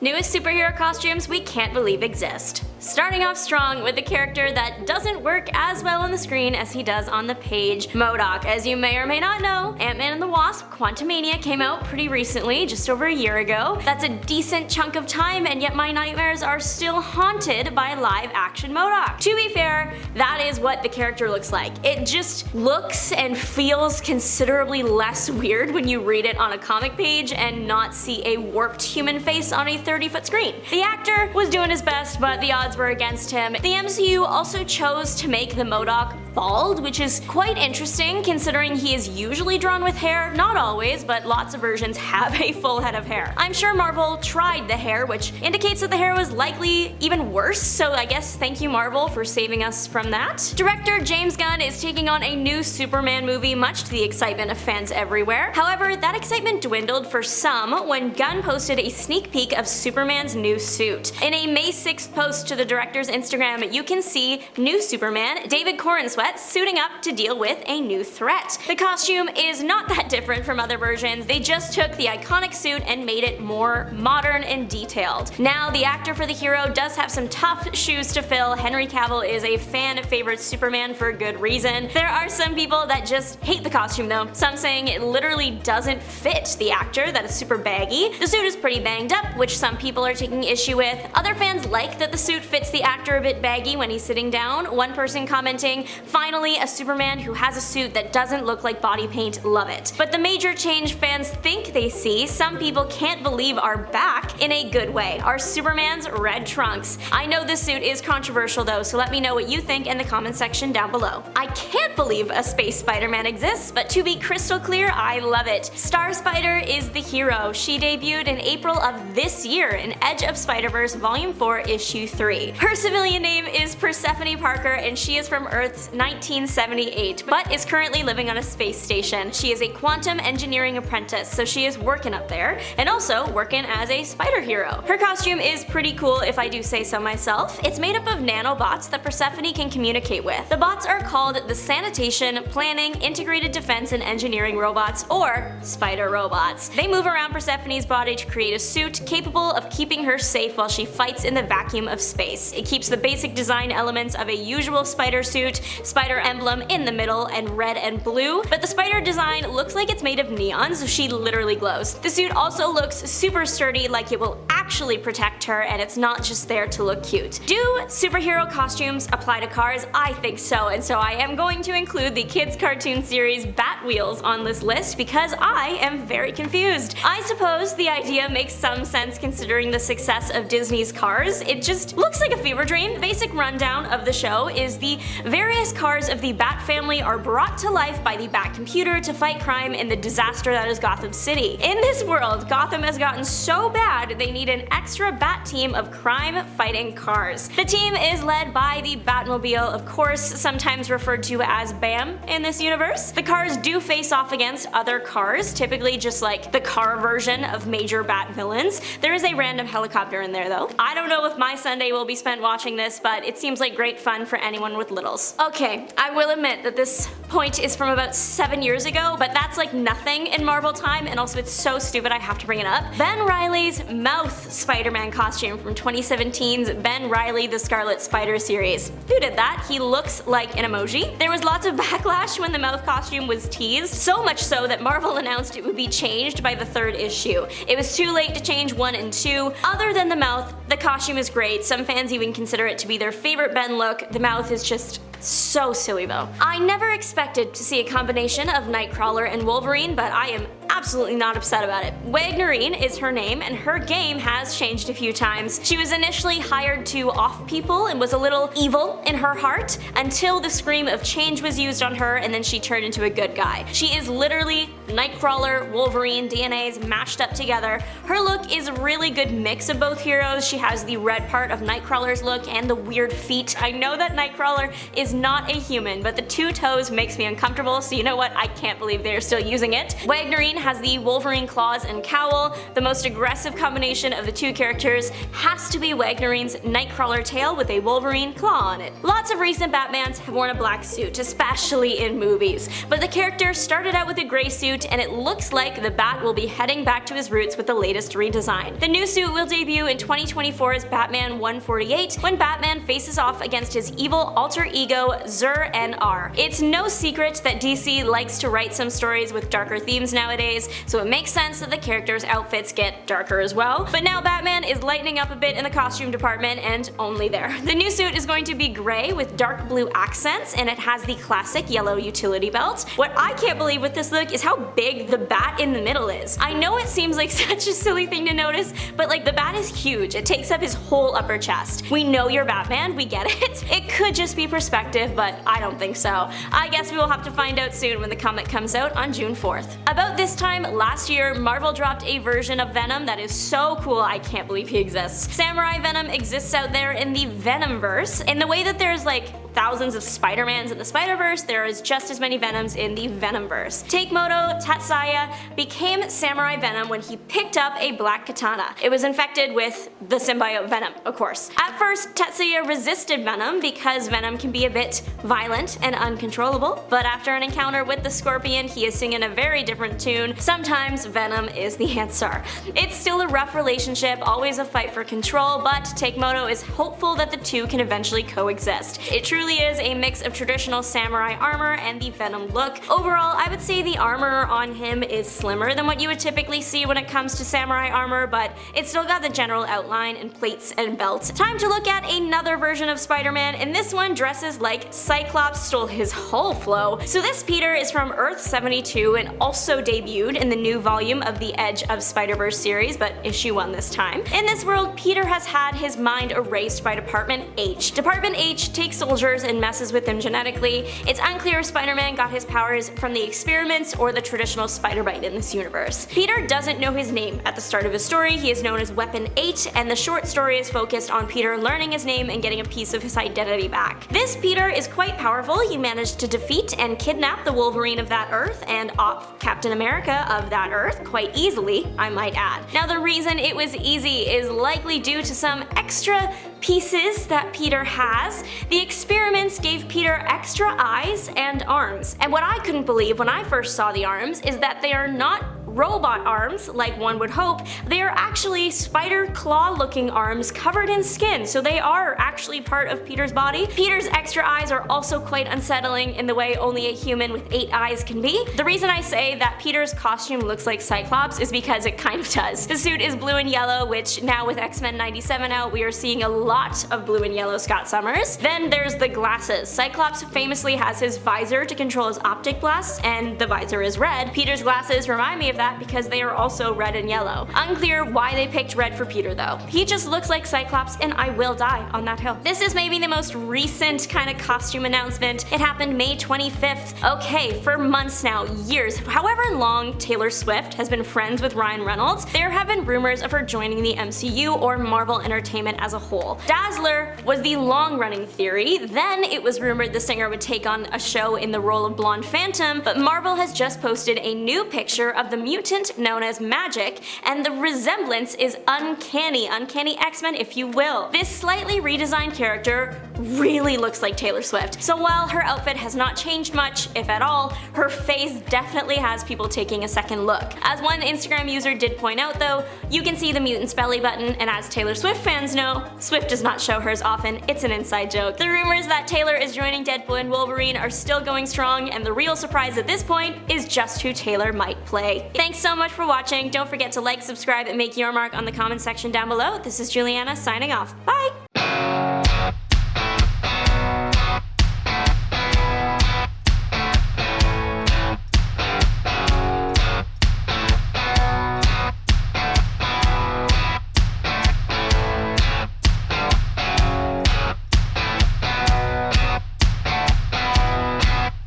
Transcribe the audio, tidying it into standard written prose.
Newest superhero costumes we can't believe exist. Starting off strong with a character that doesn't work as well on the screen as he does on the page, MODOK. As you may or may not know, Ant-Man and the Wasp: Quantumania came out pretty recently, just over a year ago. That's a decent chunk of time, and yet my nightmares are still haunted by live action MODOK. To be fair, that is what the character looks like. It just looks and feels considerably less weird when you read it on a comic page and not see a warped human face on a 30-foot screen. The actor was doing his best, but the odds were against him. The MCU also chose to make the MODOK bald, which is quite interesting considering he is usually drawn with hair. Not always, but lots of versions have a full head of hair. I'm sure Marvel tried the hair, which indicates that the hair was likely even worse, so I guess thank you Marvel for saving us from that. Director James Gunn is taking on a new Superman movie, much to the excitement of fans everywhere. However, that excitement dwindled for some when Gunn posted a sneak peek of Superman's new suit. In a May 6th post to the director's Instagram, you can see new Superman, David Corenswet, suiting up to deal with a new threat. The costume is not that different from other versions, they just took the iconic suit and made it more modern and detailed. Now, the actor for the hero does have some tough shoes to fill. Henry Cavill is a fan favorite Superman for good reason. There are some people that just hate the costume though, some saying it literally doesn't fit the actor, that it's super baggy. The suit is pretty banged up, which some people are taking issue with. Other fans like that the suit fits the actor a bit baggy when he's sitting down. One person commenting, "Finally, a Superman who has a suit that doesn't look like body paint, love it." But the major change fans think they see, some people can't believe are back in a good way, are Superman's red trunks. I know this suit is controversial though, so let me know what you think in the comment section down below. I can't believe a space Spider-Man exists, but to be crystal clear, I love it. Star Spider is the hero. She debuted in April of this year in Edge of Spider-Verse Volume 4 Issue 3. Her civilian name is Persephone Parker and she is from Earth's 1978, but is currently living on a space station. She is a quantum engineering apprentice, so she is working up there, and also working as a spider hero. Her costume is pretty cool if I do say so myself. It's made up of nanobots that Persephone can communicate with. The bots are called the Sanitation, Planning, Integrated Defense and Engineering Robots, or Spider Robots. They move around Persephone's body to create a suit capable of keeping her safe while she fights in the vacuum of space. It keeps the basic design elements of a usual spider suit, spider emblem in the middle, and red and blue, but the spider design looks like it's made of neon, so she literally glows. The suit also looks super sturdy, like it will actually protect her and it's not just there to look cute. Do superhero costumes apply to cars? I think so, and so I am going to include the kids cartoon series Bat Wheels on this list because I am very confused. I suppose the idea makes some sense considering the success of Disney's Cars. It just looks like a fever dream. The basic rundown of the show is the various cars of the Bat family are brought to life by the Bat computer to fight crime in the disaster that is Gotham City. In this world, Gotham has gotten so bad they need an extra Bat team of crime-fighting cars. The team is led by the Batmobile, of course, sometimes referred to as BAM in this universe. The cars do face off against other cars, typically just like the car version of major Bat villains. There is a random helicopter in there though. I don't know if my Sunday will be spent watching this, but it seems like great fun for anyone with littles. Okay, I will admit that this point is from about 7 years ago, but that's like nothing in Marvel time, and also it's so stupid I have to bring it up. Ben Reilly's mouth Spider-Man costume from 2017's Ben Reilly the Scarlet Spider series. Who did that? He looks like an emoji. There was lots of backlash when the mouth costume was teased, so much so that Marvel announced it would be changed by the 3rd issue. It was too late to change 1 and 2. Other than the mouth, the costume is great. Some fans even consider it to be their favorite Ben look. The mouth is just so silly though. I never expected to see a combination of Nightcrawler and Wolverine, but I am absolutely not upset about it. Wagnerine is her name, and her game has changed a few times. She was initially hired to off people and was a little evil in her heart until the Scream of Change was used on her, and then she turned into a good guy. She is literally Nightcrawler, Wolverine, DNAs mashed up together. Her look is a really good mix of both heroes. She has the red part of Nightcrawler's look and the weird feet. I know that Nightcrawler is not a human, but the 2 toes makes me uncomfortable, so you know what? I can't believe they're still using it. Wagnerine has the Wolverine claws and cowl. The most aggressive combination of the two characters has to be Wagnerine's Nightcrawler tail with a Wolverine claw on it. Lots of recent Batmans have worn a black suit, especially in movies, but the character started out with a gray suit, and it looks like the Bat will be heading back to his roots with the latest redesign. The new suit will debut in 2024's Batman 148 when Batman faces off against his evil alter ego Zur-En-Arr. It's no secret that DC likes to write some stories with darker themes nowadays, so it makes sense that the characters' outfits get darker as well. But now Batman is lightening up a bit in the costume department, and only there. The new suit is going to be gray with dark blue accents, and it has the classic yellow utility belt. What I can't believe with this look is how big the Bat in the middle is. I know it seems like such a silly thing to notice, but like the Bat is huge. It takes up his whole upper chest. We know you're Batman, we get it. It could just be perspective, but I don't think so. I guess we will have to find out soon when the comic comes out on June 4th. About this time last year, Marvel dropped a version of Venom that is so cool I can't believe he exists. Samurai Venom exists out there in the Venomverse. In the way that there's like thousands of Spider-Mans in the Spider-Verse, there is just as many Venoms in the Venomverse. Takemoto Tatsuya became Samurai Venom when he picked up a black katana. It was infected with the symbiote Venom, of course. At first, Tatsuya resisted Venom because Venom can be a bit violent and uncontrollable, but after an encounter with the Scorpion, he is singing a very different tune. Sometimes Venom is the answer. It's still a rough relationship, always a fight for control, but Takemoto is hopeful that the two can eventually coexist. It truly is a mix of traditional samurai armor and the Venom look. Overall, I would say the armor on him is slimmer than what you would typically see when it comes to samurai armor, but it's still got the general outline and plates and belts. Time to look at another version of Spider-Man, and this one dresses like Cyclops stole his whole flow. So this Peter is from Earth 72 and also debuted in the new volume of the Edge of Spider-Verse series, but issue 1 this time. In this world, Peter has had his mind erased by Department H. Department H takes soldiers and messes with them genetically. It's unclear if Spider-Man got his powers from the experiments or the traditional spider bite in this universe. Peter doesn't know his name at the start of his story. He is known as Weapon 8, and the short story is focused on Peter learning his name and getting a piece of his identity back. This Peter is quite powerful. He managed to defeat and kidnap the Wolverine of that Earth and off Captain America of that Earth quite easily, I might add. Now the reason it was easy is likely due to some extra pieces that Peter has. The experiments gave Peter extra eyes and arms, and what I couldn't believe when I first saw the arms is that they are not robot arms like one would hope. They are actually spider claw looking arms covered in skin, so they are actually part of Peter's body. Peter's extra eyes are also quite unsettling in the way only a human with 8 eyes can be. The reason I say that Peter's costume looks like Cyclops is because it kind of does. The suit is blue and yellow, which now with X-Men 97 out, we are seeing a lot of blue and yellow Scott Summers. Then there's the glasses. Cyclops famously has his visor to control his optic blasts, and the visor is red. Peter's glasses remind me of that because they are also red and yellow. Unclear why they picked red for Peter though. He just looks like Cyclops, and I will die on that hill. This is maybe the most recent kind of costume announcement. It happened May 25th. Okay, for months now, years, however long Taylor Swift has been friends with Ryan Reynolds, there have been rumors of her joining the MCU or Marvel Entertainment as a whole. Dazzler was the long-running theory, then it was rumored the singer would take on a show in the role of Blonde Phantom, but Marvel has just posted a new picture of the mutant known as Magic, and the resemblance is uncanny X-Men if you will. This slightly redesigned character really looks like Taylor Swift. So while her outfit has not changed much, if at all, her face definitely has people taking a second look. As one Instagram user did point out though, you can see the mutant's belly button, and as Taylor Swift fans know, Swift does not show hers often, it's an inside joke. The rumors that Taylor is joining Deadpool and Wolverine are still going strong, and the real surprise at this point is just who Taylor might play. Thanks so much for watching. Don't forget to like, subscribe, and make your mark on the comment section down below. This is Juliana signing off. Bye!